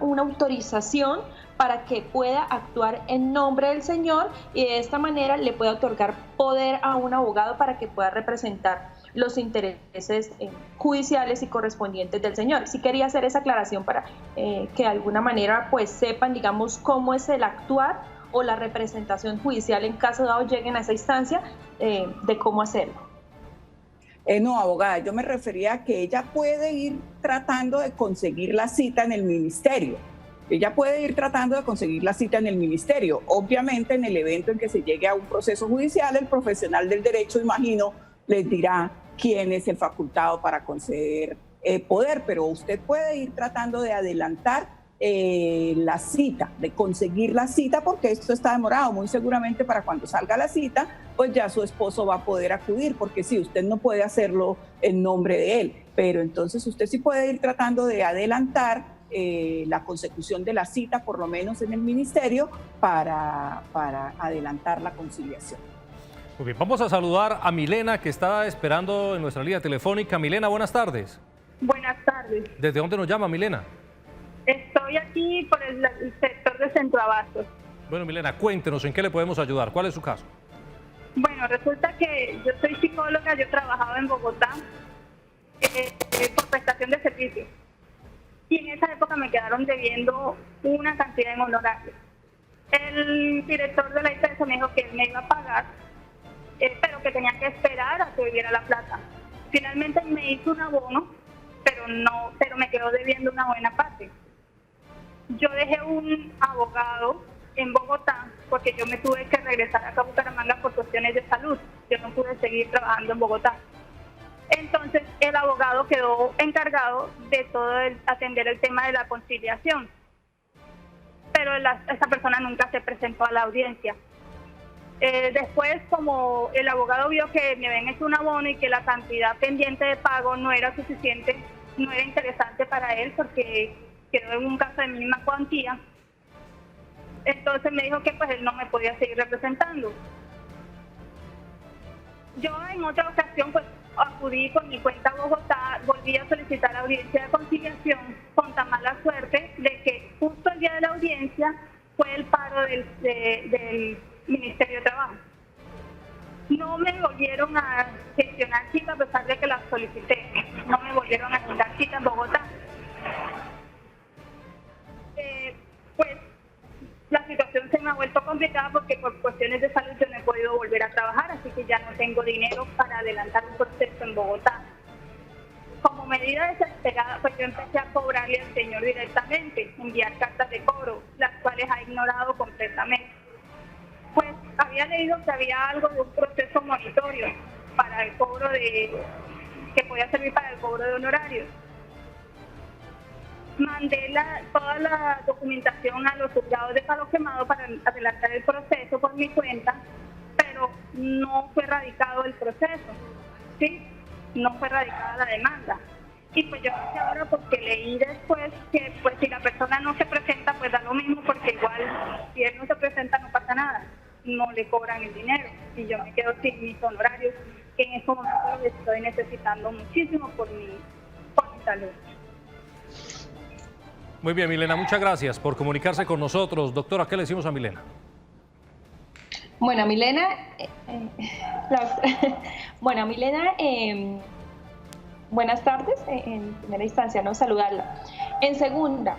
una autorización para que pueda actuar en nombre del señor, y de esta manera le pueda otorgar poder a un abogado para que pueda representar los intereses judiciales y correspondientes del señor. Sí quería hacer esa aclaración para que de alguna manera pues sepan, digamos, cómo es el actuar o la representación judicial en caso dado lleguen a esa instancia, de cómo hacerlo. No, abogada, yo me refería a que ella puede ir tratando de conseguir la cita en el ministerio. Ella puede ir tratando de conseguir la cita en el ministerio. Obviamente, en el evento en que se llegue a un proceso judicial, el profesional del derecho, imagino, les dirá quién es el facultado para conceder poder, pero usted puede ir tratando de adelantar la cita, de conseguir la cita, porque esto está demorado. Muy seguramente para cuando salga la cita, pues ya su esposo va a poder acudir, porque sí, usted no puede hacerlo en nombre de él, pero entonces usted sí puede ir tratando de adelantar la consecución de la cita, por lo menos en el ministerio, para adelantar la conciliación. Okay, vamos a saludar a Milena, que está esperando en nuestra línea telefónica. Milena, buenas tardes. Buenas tardes. ¿Desde dónde nos llama, Milena? Estoy aquí por el sector de Centro Abastos. Bueno, Milena, cuéntenos, ¿en qué le podemos ayudar? ¿Cuál es su caso? Bueno, resulta que yo soy psicóloga, yo trabajaba en Bogotá por prestación de servicios. Y en esa época me quedaron debiendo una cantidad en honorarios. El director de la IPS me dijo que él me iba a pagar, pero que tenía que esperar a que viviera la plata. Finalmente me hizo un abono, pero me quedó debiendo una buena parte. Yo dejé un abogado en Bogotá porque yo me tuve que regresar acá a Bucaramanga por cuestiones de salud. Yo no pude seguir trabajando en Bogotá. Entonces el abogado quedó encargado de atender el tema de la conciliación, pero esa persona nunca se presentó a la audiencia. Después, como el abogado vio que me habían hecho un abono y que la cantidad pendiente de pago no era suficiente, no era interesante para él porque quedó en un caso de mínima cuantía, entonces me dijo que pues él no me podía seguir representando. Yo en otra ocasión pues acudí por mi cuenta a Bogotá, volví a solicitar la audiencia de conciliación con tan mala suerte de que justo el día de la audiencia fue el paro del Ministerio de Trabajo. No me volvieron a gestionar cita a pesar de que la solicité, no me volvieron a agendar cita en Bogotá. Pues la situación se me ha vuelto complicada porque por cuestiones de salud yo no he podido volver a trabajar, así que ya no tengo dinero para adelantar un proceso en Bogotá. Como medida desesperada, pues yo empecé a cobrarle al señor directamente, enviar cartas de cobro, las cuales ha ignorado completamente. Pues había leído que había algo de un proceso monitorio para el cobro que podía servir para el cobro de honorarios. mandé toda la documentación a los juzgados de Palo Quemado para adelantar el proceso por mi cuenta, pero no fue radicado el proceso, ¿sí? No fue radicada la demanda. Y pues yo no sé ahora porque leí después que pues si la persona no se presenta pues da lo mismo, porque igual si él no se presenta no pasa nada, no le cobran el dinero y yo me quedo sin mis honorarios, que en estos momentos los estoy necesitando muchísimo por mi salud. Muy bien, Milena, muchas gracias por comunicarse con nosotros. Doctora, ¿qué le decimos a Milena? Bueno, Milena, buenas tardes, en primera instancia, no saludarla. En segunda,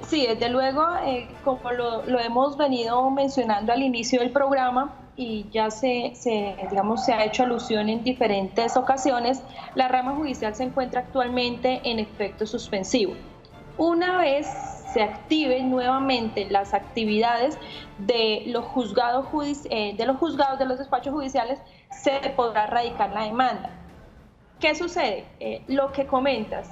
sí, desde luego, como lo hemos venido mencionando al inicio del programa y ya se ha hecho alusión en diferentes ocasiones, la rama judicial se encuentra actualmente en efecto suspensivo. Una vez se activen nuevamente las actividades de los juzgados, de los despachos judiciales, se podrá radicar la demanda. ¿Qué sucede? Lo que comentas,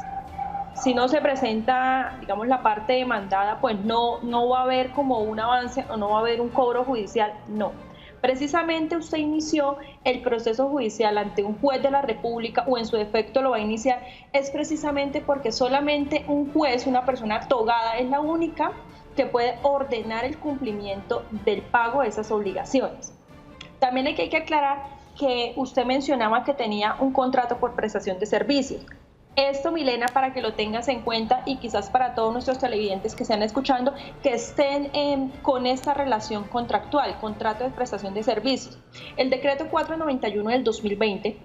si no se presenta, digamos, la parte demandada, pues no va a haber como un avance o no va a haber un cobro judicial, no. Precisamente usted inició el proceso judicial ante un juez de la República o en su defecto lo va a iniciar, es precisamente porque solamente un juez, una persona togada, es la única que puede ordenar el cumplimiento del pago de esas obligaciones. También hay que aclarar que usted mencionaba que tenía un contrato por prestación de servicios. Esto, Milena, para que lo tengas en cuenta y quizás para todos nuestros televidentes que están escuchando, que estén con esta relación contractual, contrato de prestación de servicios. El decreto 491 del 2020,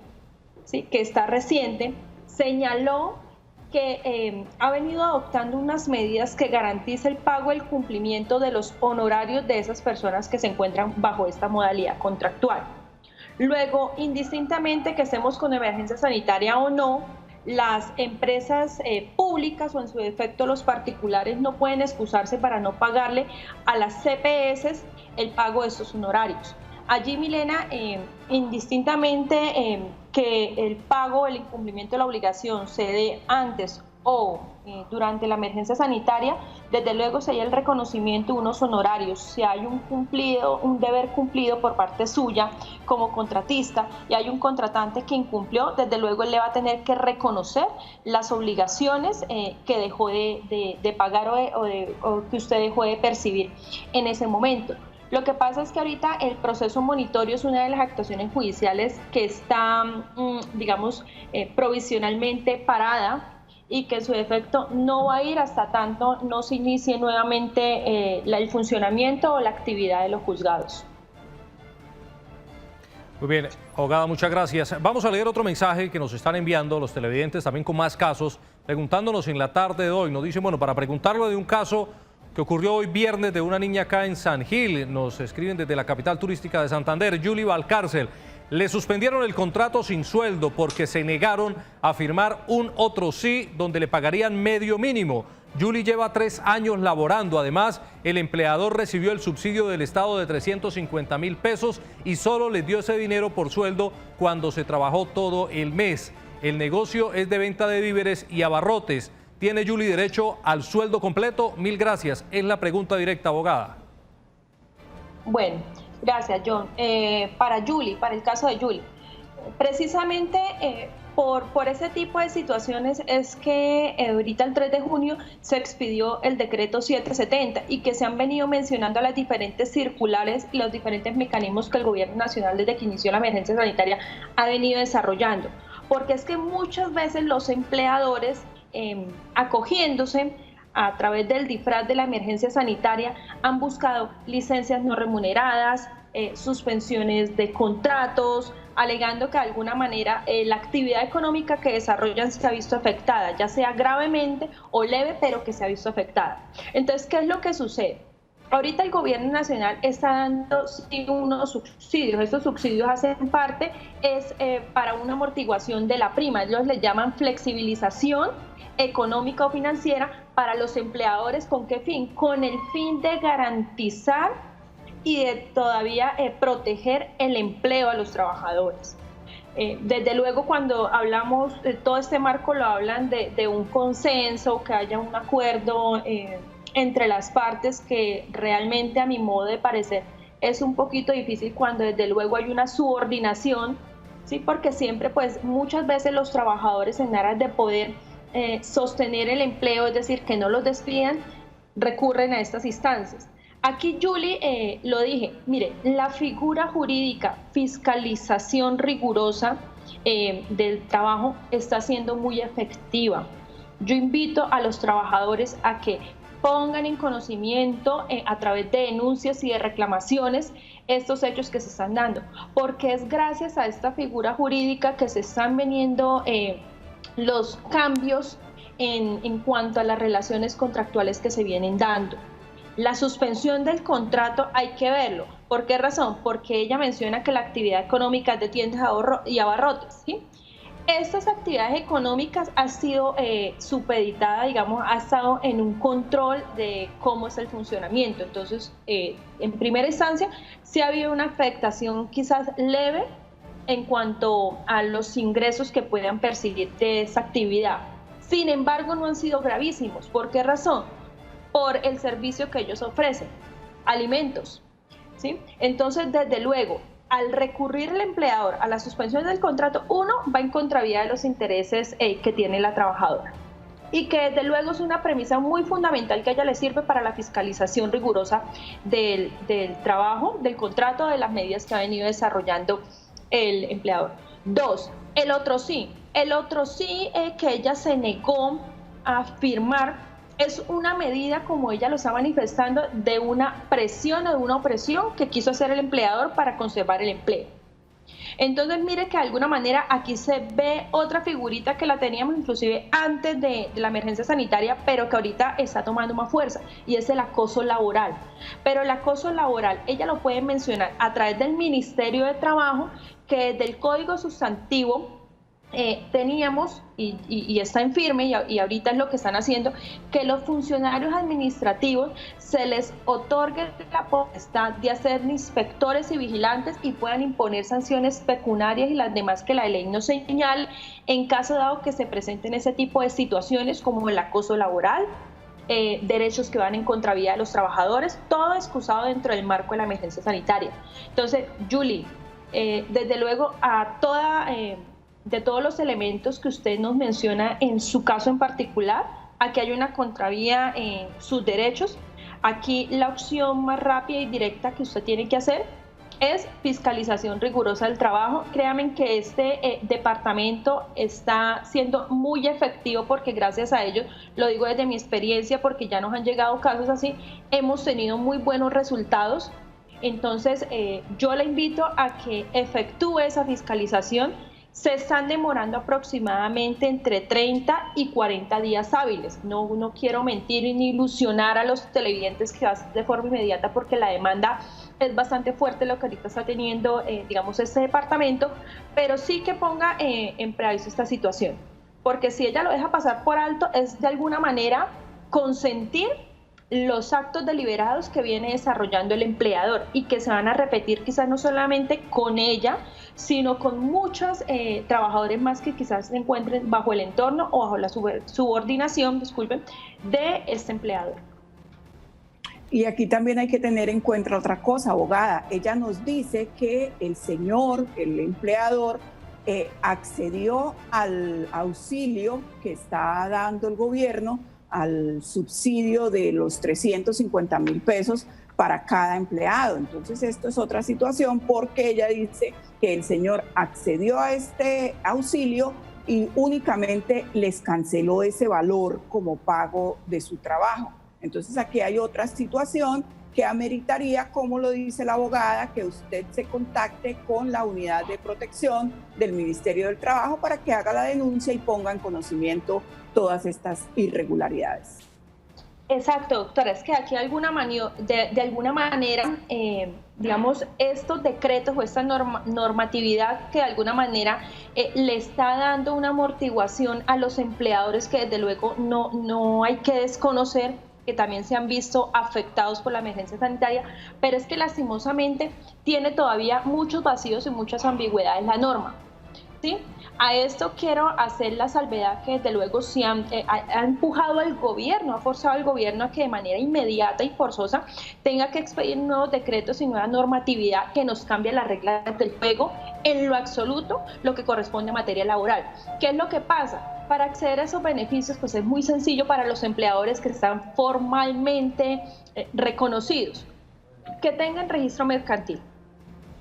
¿sí?, que está reciente, señaló que ha venido adoptando unas medidas que garantiza el pago, el cumplimiento de los honorarios de esas personas que se encuentran bajo esta modalidad contractual. Luego, indistintamente que estemos con emergencia sanitaria o no, las empresas públicas o en su defecto los particulares no pueden excusarse para no pagarle a las CPS el pago de estos honorarios. Allí, Milena, indistintamente que el pago, el incumplimiento de la obligación se dé antes o durante la emergencia sanitaria, desde luego si hay el reconocimiento de unos honorarios, si hay un deber cumplido por parte suya como contratista y hay un contratante que incumplió, desde luego él le va a tener que reconocer las obligaciones que dejó de pagar o que usted dejó de percibir en ese momento. Lo que pasa es que ahorita el proceso monitorio es una de las actuaciones judiciales que está, digamos, provisionalmente parada y que en su defecto no va a ir hasta tanto no se inicie nuevamente el funcionamiento o la actividad de los juzgados. Muy bien, abogada, muchas gracias. Vamos a leer otro mensaje que nos están enviando los televidentes también con más casos, preguntándonos en la tarde de hoy. Nos dicen, bueno, para preguntarlo de un caso que ocurrió hoy viernes de una niña acá en San Gil. Nos escriben desde la capital turística de Santander. Julie va al cárcel. Le suspendieron el contrato sin sueldo porque se negaron a firmar un otro sí donde le pagarían medio mínimo. Julie lleva 3 años laborando. Además, el empleador recibió el subsidio del Estado de 350.000 pesos y solo le dio ese dinero por sueldo cuando se trabajó todo el mes. El negocio es de venta de víveres y abarrotes. ¿Tiene Julie derecho al sueldo completo? Mil gracias. Es la pregunta directa, abogada. Bueno, gracias, John. Para el caso de Julie, precisamente por ese tipo de situaciones es que ahorita el 3 de junio se expidió el decreto 770 y que se han venido mencionando las diferentes circulares y los diferentes mecanismos que el gobierno nacional desde que inició la emergencia sanitaria ha venido desarrollando. Porque es que muchas veces los empleadores, acogiéndose a través del disfraz de la emergencia sanitaria, han buscado licencias no remuneradas, suspensiones de contratos, alegando que de alguna manera la actividad económica que desarrollan se ha visto afectada, ya sea gravemente o leve, pero que se ha visto afectada. Entonces, ¿qué es lo que sucede? Ahorita el gobierno nacional está dando unos subsidios. Estos subsidios hacen parte, para una amortiguación de la prima. Ellos le llaman flexibilización económica o financiera para los empleadores. ¿Con qué fin? Con el fin de garantizar y de todavía proteger el empleo a los trabajadores. Desde luego, cuando hablamos, todo este marco lo hablan de un consenso, que haya un acuerdo entre las partes, que realmente, a mi modo de parecer, es un poquito difícil cuando desde luego hay una subordinación, ¿sí? Porque siempre, pues muchas veces los trabajadores, en aras de poder sostener el empleo, es decir, que no los despidan, recurren a estas instancias. Aquí, Julie, lo dije, mire, la figura jurídica, fiscalización rigurosa del trabajo, está siendo muy efectiva. Yo invito a los trabajadores a que pongan en conocimiento a través de denuncias y de reclamaciones estos hechos que se están dando, porque es gracias a esta figura jurídica que se están veniendo los cambios en cuanto a las relaciones contractuales que se vienen dando. La suspensión del contrato hay que verlo. ¿Por qué razón? Porque ella menciona que la actividad económica es de tiendas y abarrotes, ¿sí? Estas actividades económicas ha sido supeditada, digamos, ha estado en un control de cómo es el funcionamiento. Entonces, en primera instancia, sí ha habido una afectación quizás leve en cuanto a los ingresos que puedan percibir de esa actividad. Sin embargo, no han sido gravísimos. ¿Por qué razón? Por el servicio que ellos ofrecen, alimentos, ¿sí? Entonces, desde luego, al recurrir el empleador a la suspensión del contrato, uno va en contravía de los intereses que tiene la trabajadora, y que desde luego es una premisa muy fundamental que a ella le sirve para la fiscalización rigurosa del trabajo, del contrato, de las medidas que ha venido desarrollando el empleador. Dos, el otro sí que ella se negó a firmar, es una medida, como ella lo está manifestando, de una presión o de una opresión que quiso hacer el empleador para conservar el empleo. Entonces, mire que de alguna manera aquí se ve otra figurita que la teníamos inclusive antes de la emergencia sanitaria, pero que ahorita está tomando más fuerza, y es el acoso laboral. Pero el acoso laboral, ella lo puede mencionar a través del Ministerio de Trabajo, que desde el Código Sustantivo teníamos, y está en firme, y ahorita es lo que están haciendo, que los funcionarios administrativos se les otorgue la potestad de hacer inspectores y vigilantes y puedan imponer sanciones pecuniarias y las demás que la ley nos señale en caso dado que se presenten ese tipo de situaciones como el acoso laboral, derechos que van en contravía de los trabajadores, todo excusado dentro del marco de la emergencia sanitaria. Entonces, Julie, desde luego de todos los elementos que usted nos menciona en su caso en particular, aquí hay una contravía en sus derechos. Aquí la opción más rápida y directa que usted tiene que hacer es fiscalización rigurosa del trabajo. Créanme que este departamento está siendo muy efectivo, porque gracias a ello, lo digo desde mi experiencia porque ya nos han llegado casos así, hemos tenido muy buenos resultados. Entonces, yo la invito a que efectúe esa fiscalización. Se están demorando aproximadamente entre 30 y 40 días hábiles. No quiero mentir ni ilusionar a los televidentes que va a ser de forma inmediata, porque la demanda es bastante fuerte lo que ahorita está teniendo, digamos, este departamento, pero sí que ponga en preaviso esta situación, porque si ella lo deja pasar por alto, es de alguna manera consentir los actos deliberados que viene desarrollando el empleador, y que se van a repetir quizás no solamente con ella, sino con muchos trabajadores más que quizás se encuentren bajo el entorno o bajo la subordinación, de este empleador. Y aquí también hay que tener en cuenta otra cosa, abogada. Ella nos dice que el señor, el empleador, accedió al auxilio que está dando el gobierno, al subsidio de los 350.000 pesos para cada empleado. Entonces, esto es otra situación, porque ella dice que el señor accedió a este auxilio y únicamente les canceló ese valor como pago de su trabajo. Entonces, aquí hay otra situación que ameritaría, como lo dice la abogada, que usted se contacte con la unidad de protección del Ministerio del Trabajo para que haga la denuncia y ponga en conocimiento todas estas irregularidades. Exacto, doctora, es que aquí de alguna manera, digamos, estos decretos o esta normatividad que de alguna manera le está dando una amortiguación a los empleadores, que desde luego no hay que desconocer que también se han visto afectados por la emergencia sanitaria, pero es que lastimosamente tiene todavía muchos vacíos y muchas ambigüedades la norma. ¿sí? A esto quiero hacer la salvedad que desde luego se ha empujado al gobierno, ha forzado al gobierno a que de manera inmediata y forzosa tenga que expedir nuevos decretos y nueva normatividad que nos cambie las reglas del juego en lo absoluto, lo que corresponde a materia laboral. ¿Qué es lo que pasa? Para acceder a esos beneficios, pues es muy sencillo para los empleadores que están formalmente reconocidos, que tengan registro mercantil,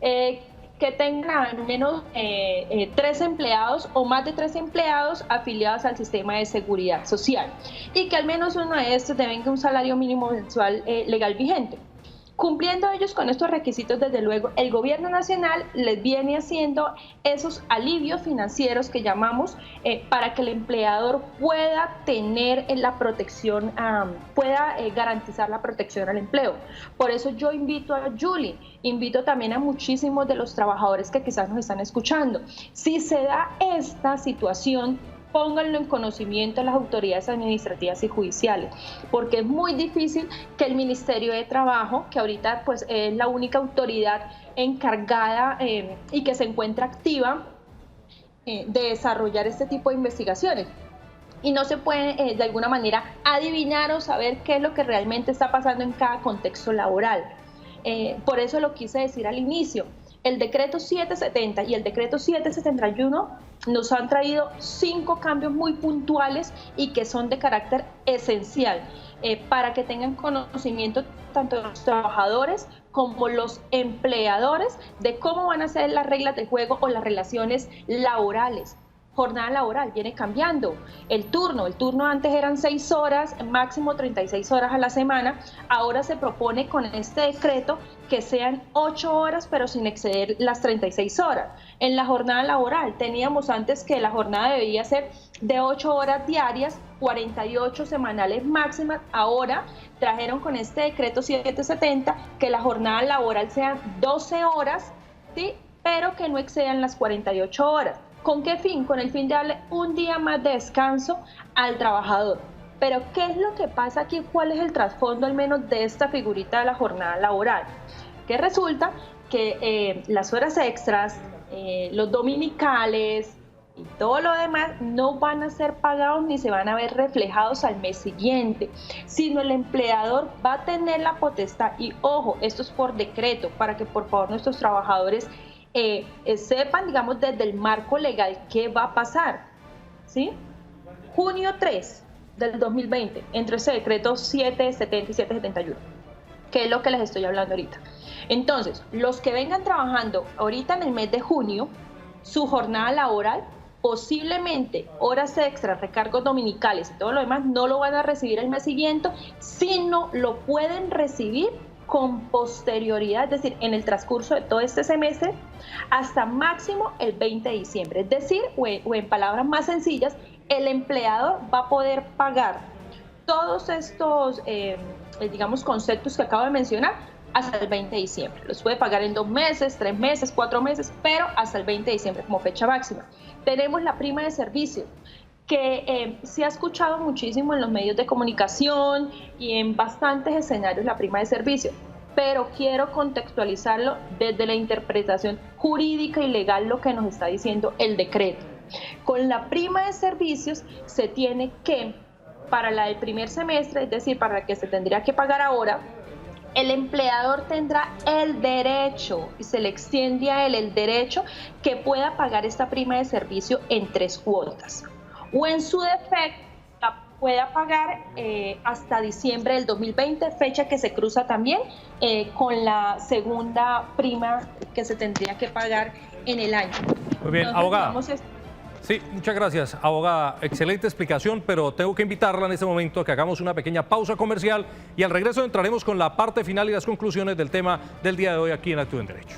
que tengan al menos 3 empleados o más de 3 empleados afiliados al sistema de seguridad social y que al menos uno de estos devenga un salario mínimo mensual legal vigente. Cumpliendo ellos con estos requisitos, desde luego, el gobierno nacional les viene haciendo esos alivios financieros que llamamos para que el empleador pueda tener la protección, pueda garantizar la protección al empleo. Por eso yo invito a Julie, invito también a muchísimos de los trabajadores que quizás nos están escuchando. Si se da esta situación, pónganlo en conocimiento a las autoridades administrativas y judiciales, porque es muy difícil que el Ministerio de Trabajo, que ahorita pues es la única autoridad encargada y que se encuentra activa de desarrollar este tipo de investigaciones, y no se puede de alguna manera adivinar o saber qué es lo que realmente está pasando en cada contexto laboral. Por eso lo quise decir al inicio. El decreto 770 y el decreto 771 nos han traído 5 cambios muy puntuales y que son de carácter esencial para que tengan conocimiento tanto los trabajadores como los empleadores de cómo van a ser las reglas del juego o las relaciones laborales. Jornada laboral viene cambiando. El turno antes eran 6 horas, máximo 36 horas a la semana. Ahora se propone con este decreto que sean 8 horas, pero sin exceder las 36 horas. En la jornada laboral teníamos antes que la jornada debía ser de 8 horas diarias, 48 semanales máximas. Ahora trajeron con este decreto 770 que la jornada laboral sean 12 horas, ¿sí? Pero que no excedan las 48 horas. ¿Con qué fin? Con el fin de darle un día más de descanso al trabajador. Pero ¿qué es lo que pasa aquí? ¿Cuál es el trasfondo al menos de esta figurita de la jornada laboral? Que resulta que las horas extras, los dominicales y todo lo demás no van a ser pagados ni se van a ver reflejados al mes siguiente, sino el empleador va a tener la potestad, y ojo, esto es por decreto, para que por favor nuestros trabajadores sepan, digamos, desde el marco legal qué va a pasar, ¿sí? Junio 3 del 2020, entre ese decreto 770 y 771, que es lo que les estoy hablando ahorita. Entonces, los que vengan trabajando ahorita en el mes de junio, su jornada laboral, posiblemente horas extras, recargos dominicales y todo lo demás, no lo van a recibir el mes siguiente, sino lo pueden recibir con posterioridad, es decir, en el transcurso de todo este semestre, hasta máximo el 20 de diciembre. Es decir, o en palabras más sencillas, el empleador va a poder pagar todos estos, digamos, conceptos que acabo de mencionar hasta el 20 de diciembre. Los puede pagar en 2 meses, 3 meses, 4 meses, pero hasta el 20 de diciembre como fecha máxima. Tenemos la prima de servicio, que se ha escuchado muchísimo en los medios de comunicación y en bastantes escenarios la prima de servicio, pero quiero contextualizarlo desde la interpretación jurídica y legal, lo que nos está diciendo el decreto. Con la prima de servicios se tiene que, para la del primer semestre, es decir, para la que se tendría que pagar ahora, el empleador tendrá el derecho, y se le extiende a él el derecho, que pueda pagar esta prima de servicio en 3 cuotas. O en su defecto la pueda pagar hasta diciembre del 2020, fecha que se cruza también con la segunda prima que se tendría que pagar en el año. Muy bien, entonces, abogada. digamos, Sí, muchas gracias, abogada. Excelente explicación, pero tengo que invitarla en este momento a que hagamos una pequeña pausa comercial y al regreso entraremos con la parte final y las conclusiones del tema del día de hoy aquí en Actúa en Derecho.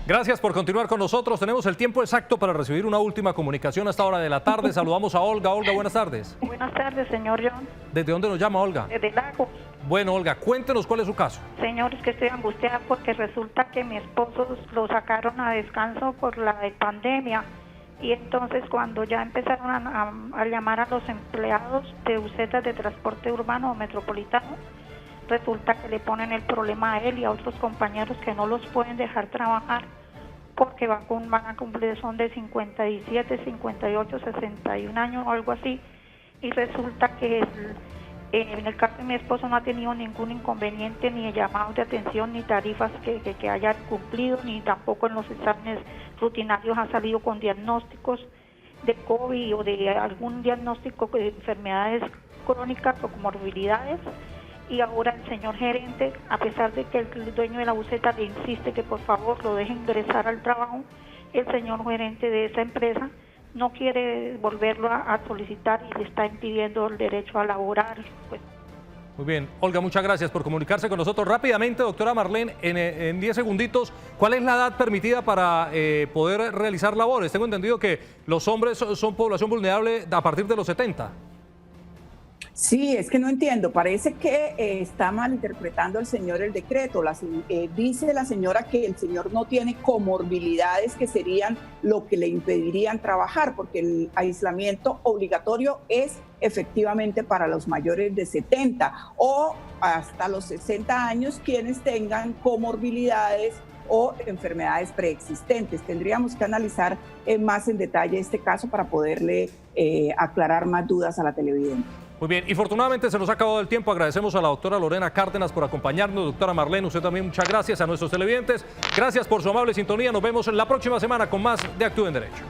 Gracias por continuar con nosotros. Tenemos el tiempo exacto para recibir una última comunicación a esta hora de la tarde. Saludamos a Olga. Olga, buenas tardes. Buenas tardes, señor John. ¿Desde dónde nos llama, Olga? Desde Lagos. Bueno, Olga, cuéntenos cuál es su caso. Señor, es que estoy angustiada porque resulta que mi esposo lo sacaron a descanso por la pandemia, y entonces cuando ya empezaron a llamar a los empleados de busetas de transporte urbano o metropolitano, resulta que le ponen el problema a él y a otros compañeros que no los pueden dejar trabajar porque van a cumplir, son de 57, 58, 61 años o algo así, y resulta que en el caso de mi esposo no ha tenido ningún inconveniente, ni llamados de atención, ni tarifas que hayan cumplido, ni tampoco en los exámenes rutinarios ha salido con diagnósticos de COVID o de algún diagnóstico de enfermedades crónicas o comorbilidades. Y ahora el señor gerente, a pesar de que el dueño de la buseta le insiste que por favor lo deje ingresar al trabajo, el señor gerente de esa empresa no quiere volverlo a solicitar y le está impidiendo el derecho a laborar. Pues. Muy bien, Olga, muchas gracias por comunicarse con nosotros. Rápidamente, doctora Marlene, en 10 segunditos, ¿cuál es la edad permitida para poder realizar labores? Tengo entendido que los hombres son población vulnerable a partir de los 70. Sí, es que no entiendo, parece que está malinterpretando el señor el decreto. Dice la señora que el señor no tiene comorbilidades que serían lo que le impedirían trabajar, porque el aislamiento obligatorio es efectivamente para los mayores de 70 o hasta los 60 años quienes tengan comorbilidades o enfermedades preexistentes. Tendríamos que analizar más en detalle este caso para poderle aclarar más dudas a la televidente. Muy bien, y afortunadamente se nos ha acabado el tiempo. Agradecemos a la doctora Lorena Cárdenas por acompañarnos. Doctora Marlene, usted también muchas gracias. A nuestros televidentes, gracias por su amable sintonía. Nos vemos la próxima semana con más de Actúe en Derecho.